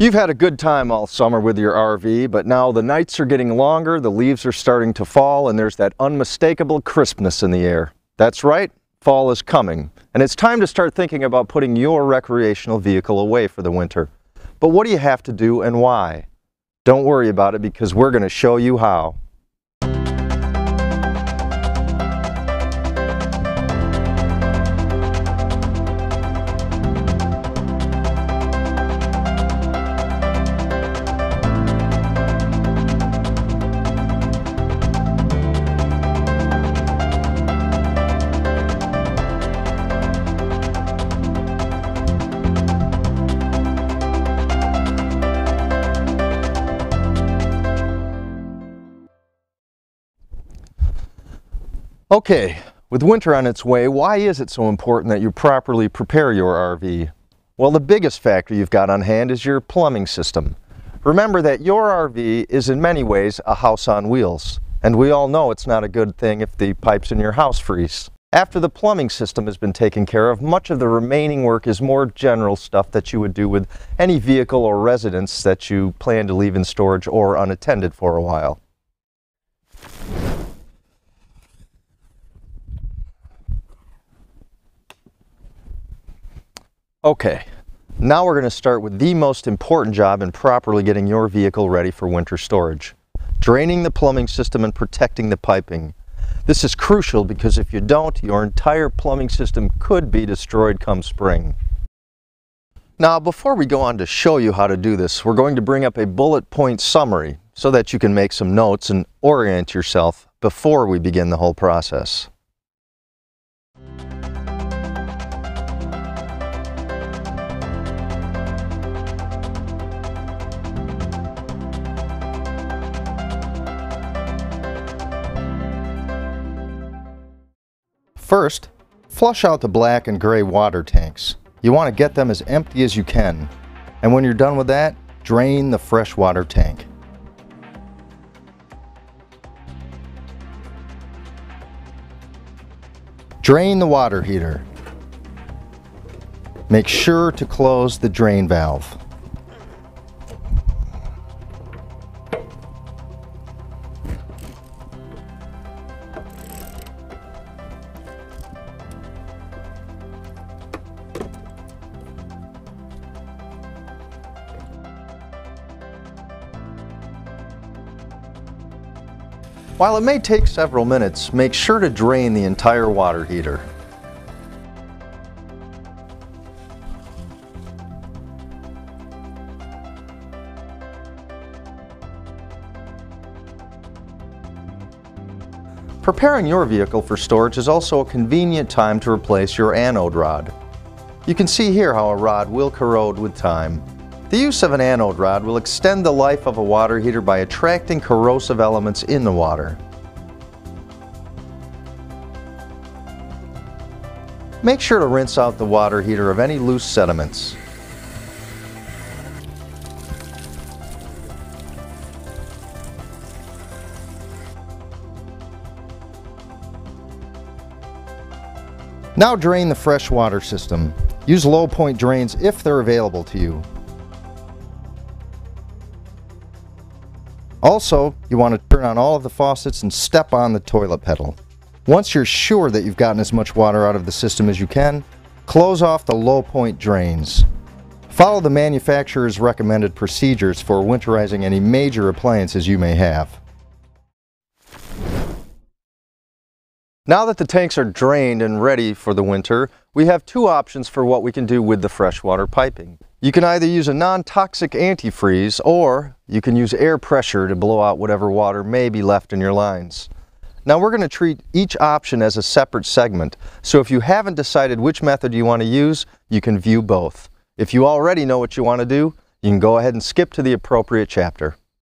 You've had a good time all summer with your RV, but now the nights are getting longer, the leaves are starting to fall, and there's that unmistakable crispness in the air. That's right, fall is coming, and it's time to start thinking about putting your recreational vehicle away for the winter. But what do you have to do and why? Don't worry about it, because we're going to show you how. Okay, with winter on its way, why is it so important that you properly prepare your RV? Well, the biggest factor you've got on hand is your plumbing system. Remember that your RV is in many ways a house on wheels, and we all know it's not a good thing if the pipes in your house freeze. After the plumbing system has been taken care of, much of the remaining work is more general stuff that you would do with any vehicle or residence that you plan to leave in storage or unattended for a while. Okay, now we're going to start with the most important job in properly getting your vehicle ready for winter storage. Draining the plumbing system and protecting the piping. This is crucial because if you don't, your entire plumbing system could be destroyed come spring. Now, before we go on to show you how to do this, we're going to bring up a bullet point summary so that you can make some notes and orient yourself before we begin the whole process. First, flush out the black and gray water tanks. You want to get them as empty as you can. And when you're done with that, drain the freshwater tank. Drain the water heater. Make sure to close the drain valve. While it may take several minutes, make sure to drain the entire water heater. Preparing your vehicle for storage is also a convenient time to replace your anode rod. You can see here how a rod will corrode with time. The use of an anode rod will extend the life of a water heater by attracting corrosive elements in the water. Make sure to rinse out the water heater of any loose sediments. Now drain the freshwater system. Use low point drains if they're available to you. Also, you want to turn on all of the faucets and step on the toilet pedal. Once you're sure that you've gotten as much water out of the system as you can, close off the low point drains. Follow the manufacturer's recommended procedures for winterizing any major appliances you may have. Now that the tanks are drained and ready for the winter, we have two options for what we can do with the freshwater piping. You can either use a non-toxic antifreeze, or you can use air pressure to blow out whatever water may be left in your lines. Now we're going to treat each option as a separate segment, so if you haven't decided which method you want to use, you can view both. If you already know what you want to do, you can go ahead and skip to the appropriate chapter.